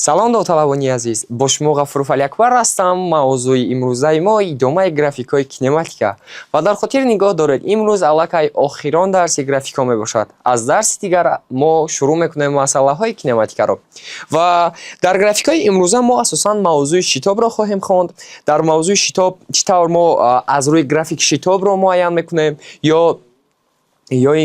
салом довталабони азиз, бо шумо Ғафуров Али Акбар ҳастам. мавзӯи имрӯзаи мо идомаи графикаи кинематика ва дар хотир нигоҳ доред, имрӯз аллакай охирон дарси графика мебошад. аз дарси дигар мо шурӯъ мекунем масъалаҳои кинематикаро ва дар графикаи имрӯза мо асосан мавзӯи шитобро хоҳем хонд. дар мавзӯи шитоб чӣ тавр мо аз рӯи график шитобро муайян мекунем ё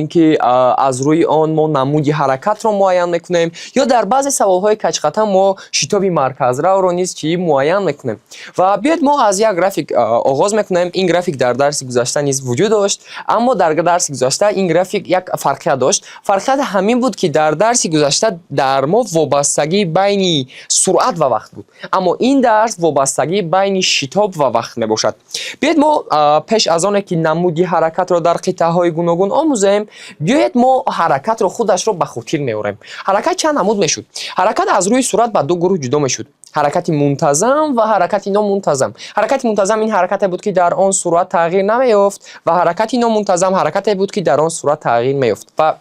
ин ки аз рӯи он мо намуди ҳаракатро муайян мекунем, ё дар баъзе саволҳои качқатан мо шитоби марказравро низ чӣ муайян мекунем. ва биёед мо аз як график оғоз мекунем. Ин график дар дарси гузашта низ вуҷуд дошт, аммо дар дарси гузашта ин график як фарқият дошт. Фарқияти ҳамин буд, ки дар дарси гузашта дар мо вобастагии байни суръат ва вақт буд, аммо ин дарс вобастагии байни шитоб ва вақт мебошад. Биёед мо пеш аз оне ки намуди ҳаракатро дар қитъаҳои гуногун омӯзем, биёед мо ҳаракатро худашро ба хотир меорем. ҳаракат чанд намуд мешуд? ҳаракат аз рӯи суръат ба ду гурӯҳ ҷудо мешуд: ҳаракати мунтазам ва ҳаракати номунтазам. ҳаракати мунтазам ин ҳаракате буд, ки дар он суръат тағйир намеёфт, ва ҳаракати номунтазам ҳаракате буд, ки дар он суръат тағйир меёфт. ва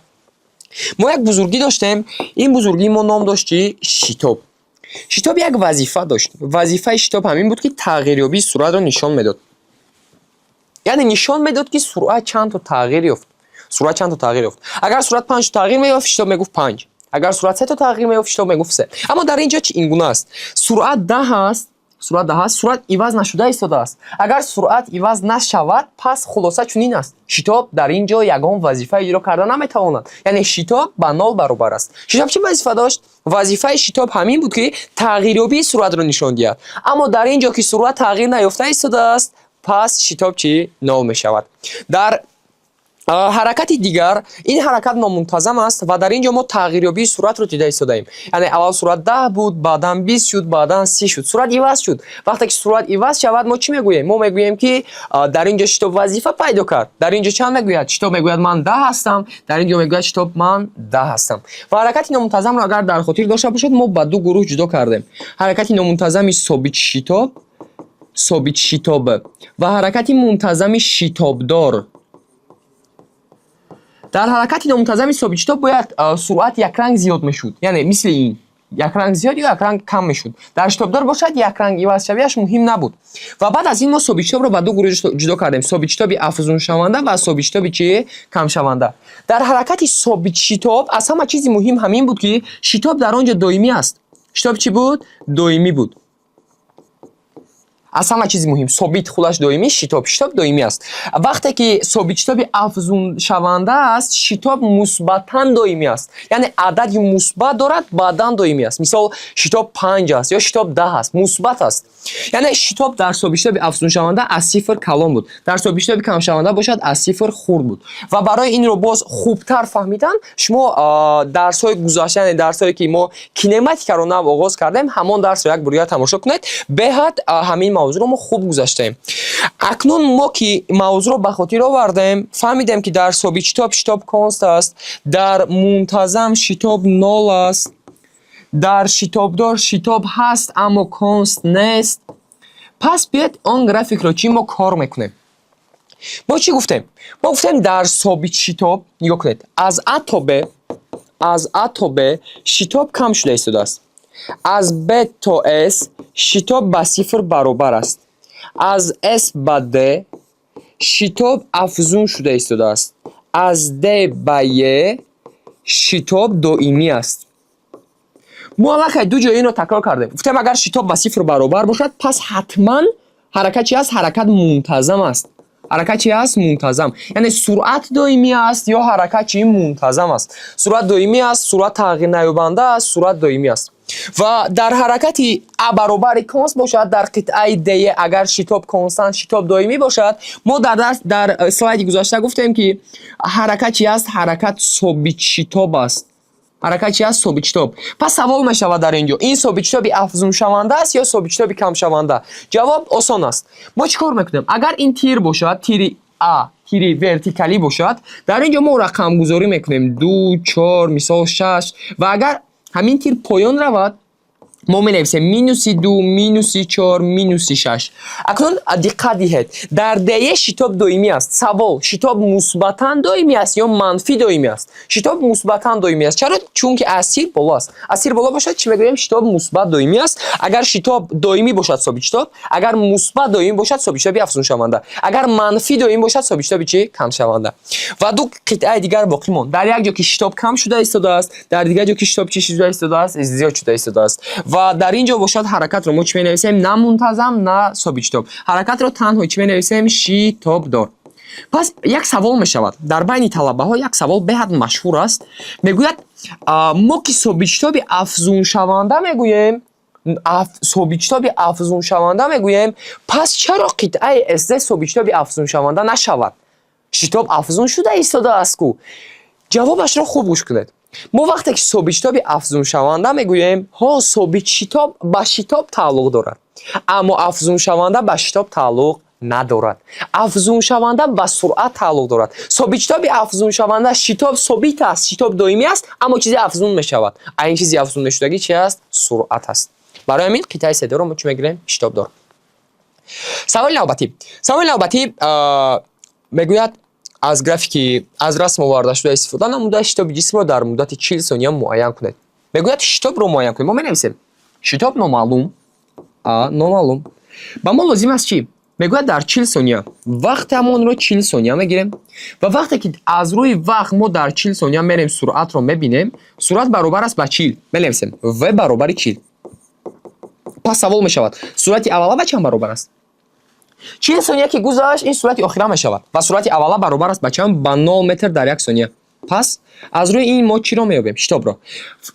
мо як бузургӣ доштем. Ин бузургии мо ном дошт чӣ? Шитоб. шитоб як вазифа дошт. вазифаи шитоб ҳамин буд, ки тағйирёбии суръатро нишон медод. яъне нишон медод, ки суръат чанд то тағйир ёфт. суръат чанд то тағйир ёфт. агар суръат 5 то тағйир меёфт, шитоб мегуфт 5. агар суръат 3 то тағйир меёфт, шитоб мегуфт 3. аммо дар ин ҷо чӣ ин гуна аст? суръат 10 аст, суръат иваз нашуда истодааст. агар суръат иваз нашавад, пас хулоса чунин аст: шитоб дар ин ҷо ягон вазифа иҷро карда наметавонад. яъне шитоб ба 0 баробар аст. шитоб чӣ вазифа дошт? вазифаи шитоб ҳамин буд, ки тағйирёбии суръатро нишон диҳад. аммо дар ин ҷо, ки суръат тағйир наёфта истодааст, пас шитоб чӣ? 0 мешавад. дар ҳаракати дигар, ин ҳаракат номунтазам аст ва дар ин ҷо мо тағйирёбии суръатро дида истодаем. яъне аввал суръат 10 буд, баъдан 20 шуд, баъдан 30 шуд. суръат иваз шуд. вақте ки суръат иваз шавад, мо чӣ мегӯем? мо мегӯем, ки дар ин ҷо шитоб вазифа пайдо кард. дар ин ҷо чанд мегӯяд? шитоб мегӯяд ман 10 ҳастам, дар ин ҷо мегӯяд шитоб ман 10 ҳастам. ва ҳаракати номунтазамро агар дар хотир дошта бошад, мо ба ду гурӯҳ ҷудо кардем: ҳаракати номунтазами собитшитоб ва ҳаракати мунтазами шитобдор. дар ҳаракати номунтазами собитшитоб бояд суръат якранг зиёд мешуд, яъне мисли ин якранг зиёд ё якранг кам мешуд. дар шитобдор бошад якранг ивазшавиаш муҳим набуд. ва баъд аз ин мо собитшитобро ба ду гурӯҳ ҷудо кардем: собитшитоби афзуншаванда ва собитшитоби чӣ? Камшаванда. дар ҳаракати собитшитоб аз ҳама чизи муҳим ҳамин буд, ки шитоб дар он ҷо доимӣ аст. шитоб чӣ буд? Доимӣ буд. аз ҳама чизи муҳим собит худаш доимӣ, шитоб доимӣ аст. вақте ки собитшитоби афзуншаванда аст, шитоб мусбатан доимӣ аст, яъне адади мусбат дорад, баъдан доимӣ аст. мисол, шитоб 5 аст ё шитоб 10 аст, мусбат аст. яъне шитоб дар собитшитоби афзуншаванда аз сифр калон буд, дар собитшитоби камшаванда бошад аз сифр хурд буд. ва барои инро боз хубтар фаҳмидан, шумо дарсҳои гузашта, яъне дарсҳое ки мо кинематикаро нав оғоз кардем, ҳамон дарсро як буря тамошо кунед. беҳад ҳамин мавзӯъро мо хуб гузаштаем. акнун мо ки мавзӯъро ба хотир овардем, фаҳмидем, ки дар собитшитоб шитоб конст аст, дар мунтазам шитоб 0 аст, дар шитобдор шитоб ҳаст, аммо конст нест. пас биёед он графикро чӣ мо кор мекунем? мо чӣ гуфтем? мо гуфтем дар собитшитоб, нигоҳ кунед, аз А то Б шитоб кам шуда истодааст. аз Б то С шитоб ба сифр баробар аст. аз С ба Д шитоб афзун шуда истодааст. аз Д ба Е шитоб доимӣ аст. мо аллакай ду ҷои инро такрор кардем. гуфтем, агар шитоб ба сифр баробар бошад, пас ҳатман ҳаракат чӣ аст? ҳаракат мунтазам аст. ҳаракат чӣ аст? Мунтазам. яъне суръат доимӣ аст ё ҳаракат чӣ? Мунтазам аст. суръат доимӣ аст, суръат тағйир наёбанда аст, суръат доимӣ аст. ва дар ҳаракати А баробари конст бошад, дар қитъаи Д агар шитоб констант, шитоб доимӣ бошад, мо дар слайди гузашта гуфтем, ки ҳаракат чӣ аст? ҳаракат собитшитоб аст. ҳаракат чӣ аст? Собитшитоб. пас савол мешавад дар ин ҷо: ин собитшитоби афзуншаванда аст ё собитшитоби камшаванда? ҷавоб осон аст. мо чӣ кор мекунем? агар ин тир бошад, тири А, тири вертикалӣ бошад, дар ин ҷо мо рақамгузорӣ мекунем: 2, 4, мисол 6. ва агар ҳамин тир поён равад, ما می‌نویسیم -2 -4 -6. اکنون دقت دهید در دیه شتاب دائمی است. سوال شتاب مثبتاً دائمی است یا منفی دائمی است؟ شتاب مثبتاً دائمی است. چرا؟ چون که اسیر بالاست. اسیر بالا باشد چی میگوییم؟ شتاب مثبت دائمی است. اگر شتاب دائمی باشد ثابت شتاب، اگر مثبت دائمی باشد ثابت شتاب افزون شونده، اگر منفی دائمی باشد ثابت شتاب چی؟ کم شونده. و دو قطعه دیگر باقی ماند. در یک جا که شتاب کم شده ایستاده است، در دیگر جا که شتاب چی شده ایستاده است؟ زیاد شده ایستاده است. و در اینجا باشد حرکت رو ما چی می‌نویسیم؟ نه منتظم نه ثابت شتاب. حرکت رو تنها چی می‌نویسیم؟ شتاب دار. پس یک سوال می‌شود در بین طلبه‌ها، یک سوال بهت مشهور است. میگوید ما که ثابت شتاب افزون شونده میگوییم، ثابت شتاب افزون شونده میگوییم، پس چرا قطعه اس ثابت شتاب افزون شونده نشود؟ شتاب افزون شده ایستاده است کو. جوابش را خوب گوش کنید. ما وقتی که ثابت شتاب افزون شونده میگوییم، ها ثابت شتاب به شتاب تعلق دارد، اما افزون شونده به شتاب تعلق ندارد. افزون شونده به سرعت تعلق دارد. ثابت شتاب افزون شونده شتاب ثابت است، شتاب دائمی است، اما چیزی افزون میشود. این چیزی افزون میشدگی چی است؟ سرعت است. برای همین قطعه سه رو ما چی میگیم؟ شتاب دار. سوال نوبتی میگوید از گرافیکی از رسم آورده شده استفاده نموده شتاب جسم را در مدت 40 ثانیه معین کنید. میگوید شتاب رو معین کنید. ما می‌نویسیم شتاب نامعلوم نامعلوم. با ما لازم است چی؟ میگوید در 40 ثانیه وقت همون رو 40 ثانیه میگیریم و وقتی که از روی وقت ما در 40 ثانیه میریم سرعت رو میبینیم، سرعت برابر است با 40. می‌نویسیم و برابر 40. پس سوال میشود سرعت اوله با چند برابر است؟ 40 ثانیه که گذشت این سرعت آخره میشود و سرعت اوله برابر است با چند؟ با 0 متر در یک ثانیه. پس از روی این ما چی رو میابیم؟ شتاب را.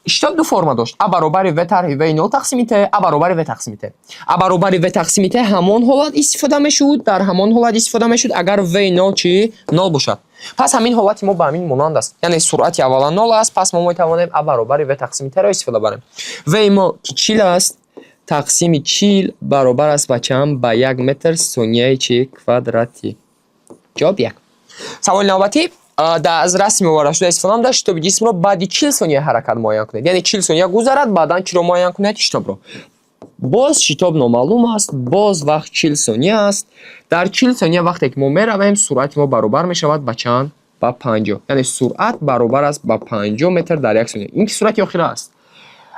شتاب دو فرم داشت. ا برابر و طرح و 0 تقسیم ت، ا برابر و تقسیم ت. ا برابر و تقسیم ت همان حالت استفاده میشد، در همان حالت استفاده میشد اگر و 0 چی 0 باشد. پس همین حالت ما به همین مانند است. یعنی سرعت اوله 0 است، پس ما میتوانیم ا برابر و تقسیم ت را استفاده بریم. و ما که 40 است، تقسیم 40 برابر است با چند؟ با 1 متر ثانیه چی کوادراتی. جواب یک. سوال نوبتی از رسم آورده شده استفاده داشت شتاب جسم را بعد 40 ثانیه حرکت معین کنید. یعنی 40 ثانیه گذرد بعدا چی رو معین کنید؟ شتاب رو. باز شتاب نامعلوم است، باز وقت 40 ثانیه است. در 40 ثانیه وقتی که ما میرویم سرعت ما برابر می شود با چند؟ با 50. یعنی سرعت برابر است با 50 متر در یک ثانیه. این که سرعت آخره است.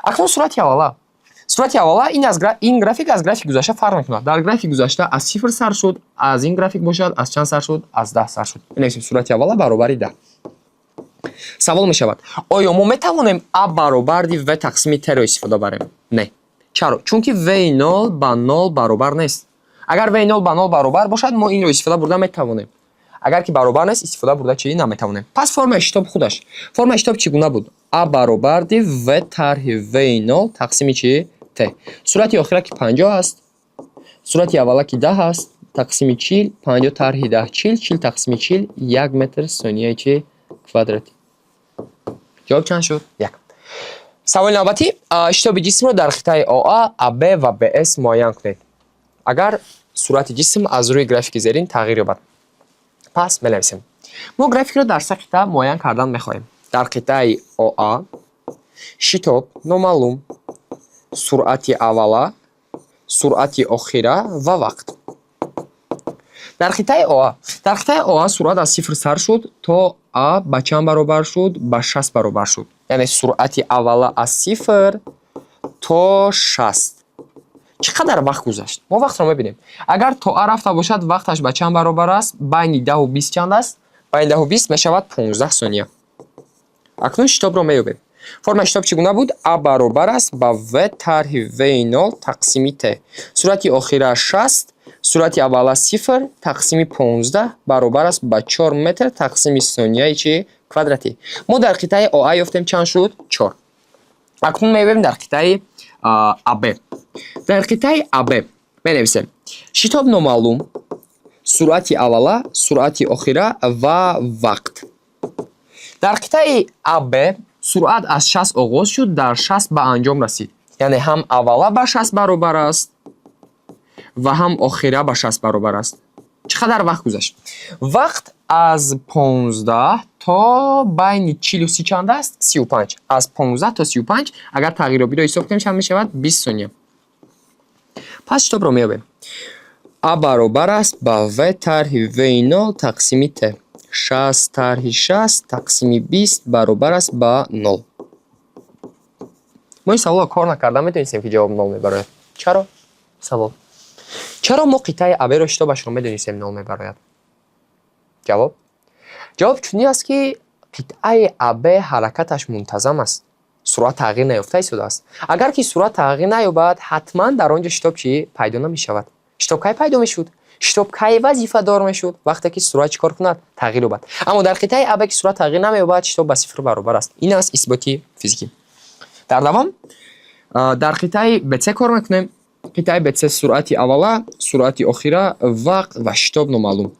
اکنون سرعت اوله. سرعت اوله این گرافیک از گرافیک گذشته فرق میکنه. در گرافیک گذشته از 0 سر شد، از این گرافیک باشد از چند سر شد؟ از 10 سر شد. یعنی سرعت اوله برابر 10. سوال میشود آیا ما میتوانیم ا برابر و تقسیم ت را استفاده بریم؟ نه. چرا؟ چون که و 0 با 0 برابر نیست. اگر و 0 با 0 برابر باشد ما این رو استفاده برده میتوانیم. اگر که برابر نیست استفاده برده چی نمیتوانیم. پس فرم اشتاب خودش. فرم اشتاب چگونه بود؟ ا برابر و طرح و 0 تقسیم چی؟ ت. سرعت آخره که 50 است، سرعت اوله که 10 است، تقسیم 40 50 طرح 10 40 40 تقسیم 40 1 متر ثانیه چی کوادراتی. جواب چند شد؟ یک. سوال نوبتی شتاب جسم رو در قطعه AA، AB و BS معین کنید. اگر سرعت جسم از روی گرافیک زیرین تغییر یابد. پس بنویسیم ما گرافیک رو در سه قطعه معین کردن میخواهیم. در قطعه AA شتاب نامعلوم، سرعت اوله، سرعت آخره و وقت. در قطعه AA سرعت از 0 سر شد تا A با چند برابر شد؟ با 60 برابر شد. یعنی سرعت اوله از 0 تا 60. چقدر وقت گذشت؟ ما وقت رو میبینیم. اگر تا A رفته باشد وقتش با چند برابر است؟ بین 10 و 20 چند است؟ بین 10 و 20 میشود 15 ثانیه. اکنون شتاب رو میابیم. فرم شتاب چگونه بود؟ ا برابر است با و طرح و 0 تقسیم ت. سرعت آخره 60، سرعت اوله 0 تقسیم 15 برابر است با 4 متر تقسیم ثانیه چی کوادراتی. ما در قطعه AA یافتیم چند شد؟ 4. اکنون میبینیم در قطعه AB. در قطعه AB بنویسیم شتاب نامعلوم، سرعت اوله، سرعت آخره و وقت. در قطعه AB سرعت از 60 آغاز شد، در 60 به انجام رسید. یعنی هم اوله به 60 برابر است و هم آخره به 60 برابر است. چقدر وقت گذشت؟ وقت از 15 تا بین 43 چند است؟ 35. از 15 تا 35 اگر تغییرابی را حساب کنیم چند می شود؟ 20 ثانیه. پس شتاب را میابیم. A برابر است با و طرح و 0 تقسیم ت. 60 طرح 60 تقسیم 20 برابر است با 0. ما این سوال کار نکردم میدونستیم که جواب 0 میبراید. چرا؟ سوال. چرا ما قطعه AB را شتابش را میدونستیم 0 میبراید؟ جواب چونی است که قطعه AB حرکتش منتظم است. سرعت تغییر نیافته ایستاده است. اگر که سرعت تغییر نیابد حتما در آنجا شتاب چی پیدا نمیشود. شتاب کی پیدا میشود؟ شتاب کی وظیفه دار میشود؟ وقتی که سرعت چیکار کند؟ تغییر یابد. اما در قطعه AB که سرعت تغییر نمییابد شتاب به 0 برابر است. این است اثبات فیزیکی. در دوام در قطعه BC کار میکنیم. قطعه BC سرعت اوله، سرعت آخره، وقت و شتاب نامعلوم.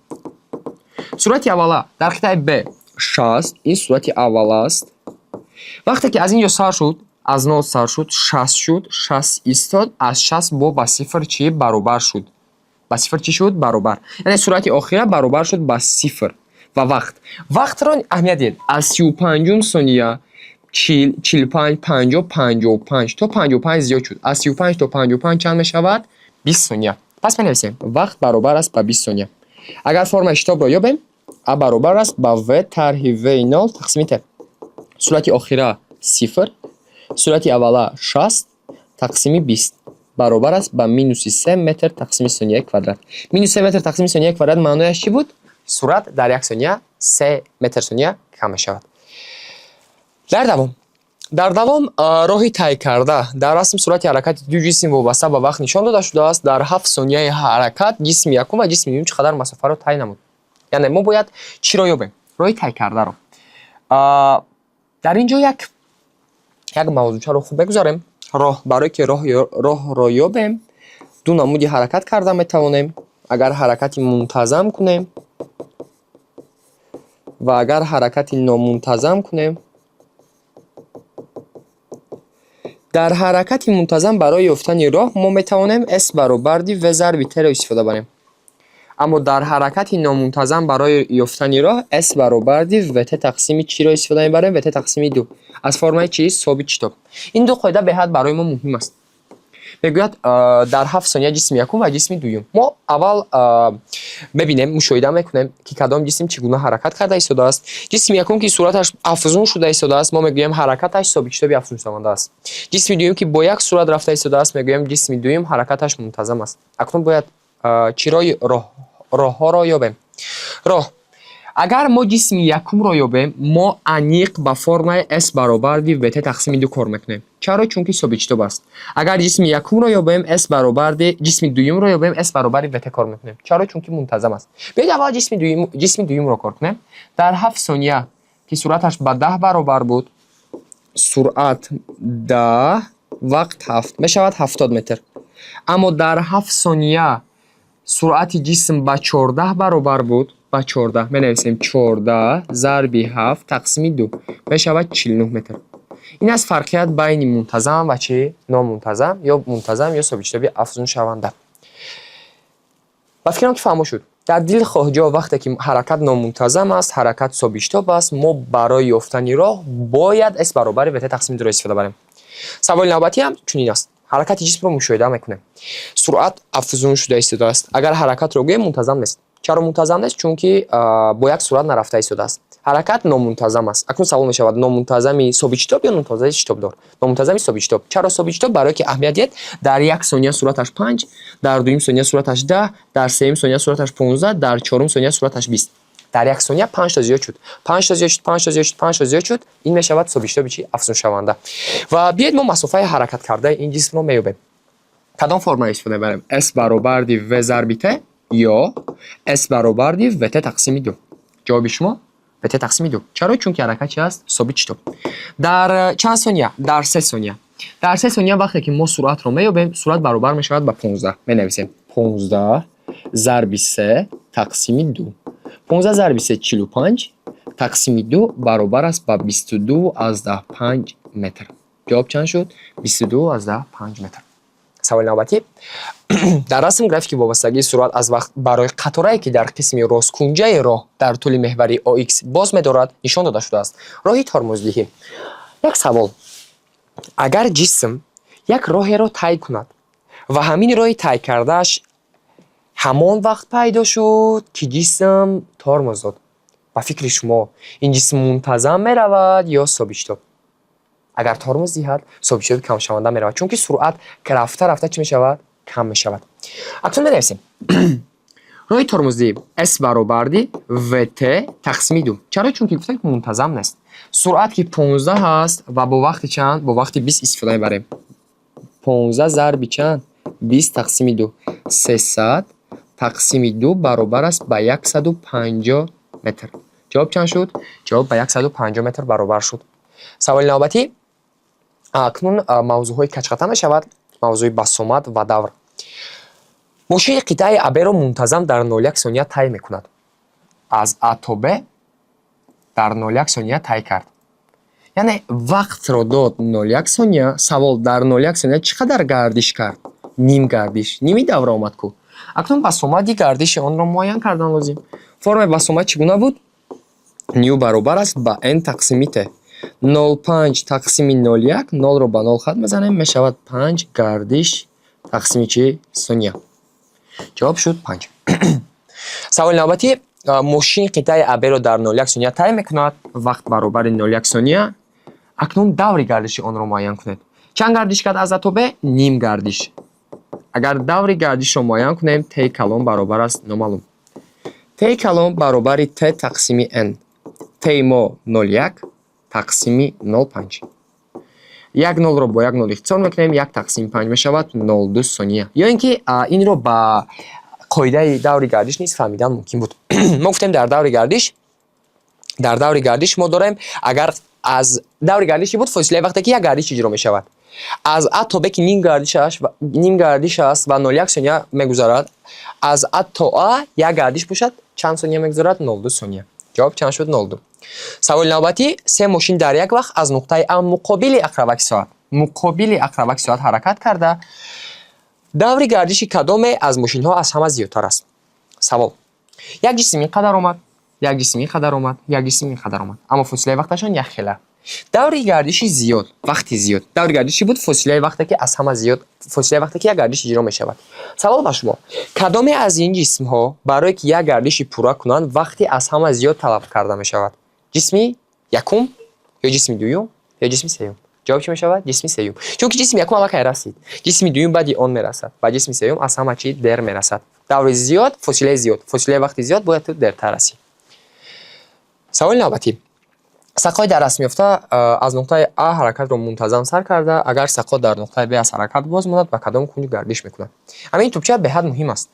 سرعت اوله در قطعه B 60 این سرعت اوله است. وقتی که از اینجا سر شد، از 0 سر شد، 60 شد، 60 ایستاد، از 60 با 0 چی برابر شد. با 0 چی شد؟ برابر. یعنی سرعت آخره برابر شد با 0. و وقت را اهمیت دید. از 35 ثانیه 40 45 50 55 تا 55 زیاد شد. از 35 تا 55 چند می شود؟ 20 ثانیه. پس بنویسیم وقت برابر است با 20 ثانیه. اگر فرم شتاب را یابیم، A برابر است با و طرح و 0 تقسیم ت. سرعت آخره 0، سرعت اوله 60 تقسیم 20 برابر است با مینوس 3 متر تقسیم ثانیه کوادرات. مینوس 3 متر تقسیم ثانیه کوادرات معنایش چی بود؟ سرعت در یک ثانیه 3 متر ثانیه کم می شود. در دوام راهی طی کرده در رسم سرعت حرکت دو جسم وابسته به وقت نشان داده شده است. در 7 ثانیه حرکت جسم یکم و جسم دوم چقدر مسافت را طی نمود. یعنی ما باید چی را یابیم؟ راهی طی کرده را. در اینجا یک موضوع رو خوب بگذاریم. برای که راه را یابیم دو نمودی حرکت کرده میتوانیم. اگر حرکتی منتظم کنیم و اگر حرکتی نامنتظم کنیم. در حرکت منتظم برای یافتن راه ما میتوانیم S برابر دی و ضرب ت را استفاده کنیم. اما در حرکت نامنتظم برای یافتن راه S برابر دی و ت تقسیم چی را استفاده می‌بریم؟ و ت تقسیم 2 از فرمای چی؟ ثابت شتاب. این دو قاعده به حد برای ما مهم است. میگوید در 7 ثانیه جسم یکم و جسم دوم. ما اول ببینیم مشاهده میکنیم که کدام جسم چگونه حرکت کرده ایستاده است. جسم یکم که صورتش افزون شده ایستاده است ما میگوییم حرکتش ثابت شتابی افزون شونده است. جسم دوم که با یک صورت رفته ایستاده است میگوییم جسم دوم حرکتش منتظم است. اکنون باید چرای راه ها را یابیم. راه اگر ما جسم یکم را یابیم ما انیق با فرمای S برابر دی و ت تقسیم 2 کار میکنیم. چرا؟ چون که ثابت شتاب است. اگر جسم یکم را یابیم S برابر دی جسم دوم را یابیم S برابر و ت کار میکنیم. چرا؟ چون که منتظم است. بیاید اول جسم دوم را کار کنیم. در 7 ثانیه که سرعتش با 10 برابر بود سرعت 10 وقت 7 میشود 70 متر. اما در 7 ثانیه سرعت جسم با 14 برابر بود. با 14 بنویسیم 14 ضرب 7 تقسیم 2 میشود 49 متر. این از فرقیت بین منتظم و چه نامنتظم یا منتظم یا ثابت شتابی افزون شونده. با فکرم که فهمو شد. در دل خواهجا وقتی که حرکت نامنتظم است حرکت ثابت شتاب است ما برای یافتن راه باید S برابر و ت تقسیم 2 را استفاده کنیم. سوال نوبتی هم چنین است. حرکت جسم را مشاهده میکنیم. سرعت افزون شده ایستاده است. اگر حرکت را بگوییم منتظم نیست. چرا منتظم نیست؟ چون که با یک سرعت نرفته ایستاده است. حرکت نامنتظم است. اکنون سوال می شود نامنتظمی ثابت شتاب یا منتظم شتاب دار؟ نامنتظمی ثابت شتاب. چرا ثابت شتاب؟ برای که اهمیت در 1 ثانیه سرعتش 5، در 2 ثانیه سرعتش 10، در 3 ثانیه سرعتش 15، در 4 ثانیه سرعتش 20. در 1 ثانیه 5 تا زیاد شد. 5 تا زیاد شد، 5 تا زیاد شد، 5 تا زیاد شد. این می شود ثابت شتاب چی؟ افزون شونده. و بیاید ما مسافت حرکت کرده این جسم رو میابیم. کدام فرم استفاده بریم؟ S برابر دی و ضرب ت یا S برابر دی و ت تقسیم 2. جواب شما و ت تقسیم 2. چرا؟ چون که حرکت چی است؟ ثابت شتاب. در چند ثانیه؟ در 3 ثانیه. در 3 ثانیه وقتی که ما سرعت رو میابیم سرعت برابر می شود با 15. بنویسیم 15 ضرب 3 تقسیم 2. 15 ضرب 3 45 تقسیم 2 برابر است با 22 از 5 متر. جواب چند شد؟ 22 از 5 متر. саволи навбатӣ. дар расм графики вобастагии суръат аз вақт барои қаторае ки дар қисми росткунҷаи роҳ дар тӯли меҳвари OX боз медорад нишон дода шудааст. роҳи тормоздиҳӣ. як савол: агар ҷисм як роҳеро тай кунад ва ҳамин роҳи тай кардааш ҳамон вақт пайдо шуд ки ҷисм тормоз дод, ба фикри шумо ин ҷисм мунтазам меравад ё собитштоб? агар тормоз диҳад, собитшоби камшаванда меравад, чунки суръат рафта рафта чӣ мешавад? кам мешавад. акнун менависем роҳи тормоздиҳӣ S баробарди VT тақсими 2. чаро? чунки гуфтем ки мунтазам нест. суръат ки 15 ҳаст ва бо вақти чанд? бо вақти 20 истифода мебарем. 15 зарби чанд? 20 тақсими 2. 300 тақсими 2 баробар аст ба 150 метр. ҷавоб чанд шуд? ҷавоб ба 150 метр баробар шуд. саволи навбатӣ. акнун мавзӯъҳои качқата мешавад, мавзӯи басомат ва давр. мошини қитъаи Аберо мунтазам дар 0,1 сония тай мекунад. аз А то Б дар 0,1 сония тай кард. яъне вақтро дод 0,1 сония. савол: дар 0,1 сония чӣ қадар гардиш кард? ним гардиш. ними давра омад ку. акнун басомади гардиши онро муайян кардан лозим. формаи басомат чӣ гуна буд? ню баробар аст ба n тақсими t. 0,5 тақсими 0,1 0ро ба 0 хат мезанем, мешавад 5 гардиш тақсими чӣ? сония. ҷавоб шуд 5. саволи навбатӣ. мошини қитъаи Аберо дар 0,1 сония тай мекунад. вақт баробари 0,1 сония. акнун даври гардиши онро муайян кунед. чанд гардиш кард аз А то Б? ним гардиш. агар даври гардишро муайян кунем, t калон баробар аст номаълум. t калон баробари t тақсими n. t мо 0,1 тақсими 0,5. як 0ро бо як 0 ихтисор мекунем, 1 тақсими 5 мешавад 0,2 сония. ё ин ки инро ба қоидаи даври гардиш низ фаҳмидан мумкин буд. мо гуфтем дар даври гардиш мо дорем, агар аз даври гардиш буд фосилаи вақте ки як гардиш иҷро мешавад. аз А то Б ки ним гардиш аст ва 0,1 сония мегузарад, аз А то А як гардиш бошад, чанд сония мегузарад? 0,2 сония. ҷавоб чанд шуд? 0,2. саволи навбатӣ. се мошин дар як вақт аз нуқтаи А муқобили ақрабаки соат ҳаракат карда, даври гардиши кадоме аз мошинҳо аз ҳама зиёдтар аст? савол: як ҷисм ин қадар омад, як ҷисм ин қадар омад, як ҷисм ин қадар омад, аммо фосилаи вақташон як хела. даври гардиши зиёд, вақти зиёд. даври гардиши буд фосилаи вақте ки аз ҳама зиёд, фосилаи вақте ки як гардиш иҷро мешавад. савол ба шумо: кадоме аз ин ҷисмҳо барое ки як гардиши пурра кунанд вақти аз ҳама зиёд талаб карда мешавад? ҷисми якум ё ҷисми дуюм ё ҷисми сеюм? ҷавоб чӣ мешавад? ҷисми сеюм. чунки ҷисми якум аллакай расид, ҷисми дуюм баъди он мерасад ва ҷисми сеюм аз ҳама чӣ дер мерасад. даври зиёд, фосилаи зиёд, фосилаи вақти зиёд бояд ту дертар расӣ. саволи навбатӣ. сақҳои дар расм ёфта аз нуқтаи А ҳаракатро мунтазам сар карда, агар сақҳо дар нуқтаи Б аз ҳаракат боз монад, ба кадом кунҷ гардиш мекунад? ҳамин тӯбча беҳад муҳим аст.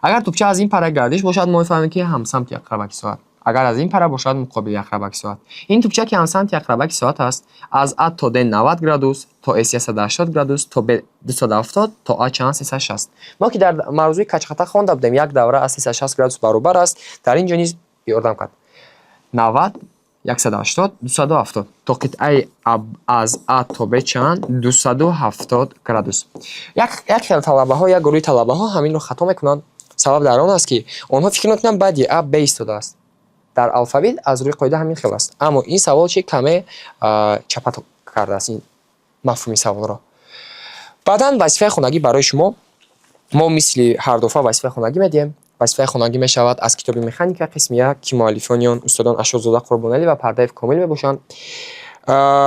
агар тӯбча аз ин пара гардиш бошад, мо мефаҳмем ки ҳамсамти ақрабаки соат. агар аз ин пара бошад, муқобили ақрабаки соат. ин тӯбча ки ҳамсамти ақрабаки соат аст, аз А то Д 90 градус, то С 180 градус, то Б 270, то А чанд? 360. мо ки дар мавзӯи качқата хонда будем, як давра аз 360 градус баробар аст. дар ин ҷо низ ёрдам кард. 90 180 270 то қитъаи аз А то Б чанд? 270 градус. як хел талабаҳо, як гурӯҳи талабаҳо ҳаминро хато мекунанд. сабаб дар он аст ки онҳо фикр мекунанд баъди А Б истодааст. дар алфавит аз рӯи қоида ҳамин хел аст. аммо ин савол чи каме чапат кардааст ин мафҳуми саволро. баъдан вазифаи хонагӣ барои шумо, мо мисли ҳар дафъа вазифаи хонагӣ медиҳем. вазифаи хонагӣ мешавад аз китоби механика қисми 1 ки муаллифони он устодон Ашотзода Қурбоналӣ ва Пардаев Комил мебошанд.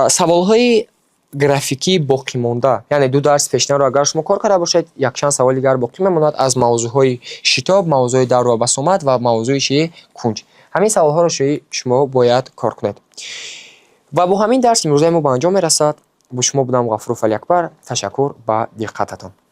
саволҳои графикии боқимонда, яъне 2 дарс пешнаро агар шумо кор карда бошед, якчанд саволи дигар боқӣ мемонад аз мавзӯъҳои шитоб, мавзӯъи давр ва басомат ва мавзӯи чӣ? кунҷ. ҳамин саволҳоро шумо бояд кор кунед. ва бо ҳамин дарс имрӯзаи мо ба анҷом мерасад. бо шумо будам Ғафур Фалиакбар. ташаккур ба диққататон.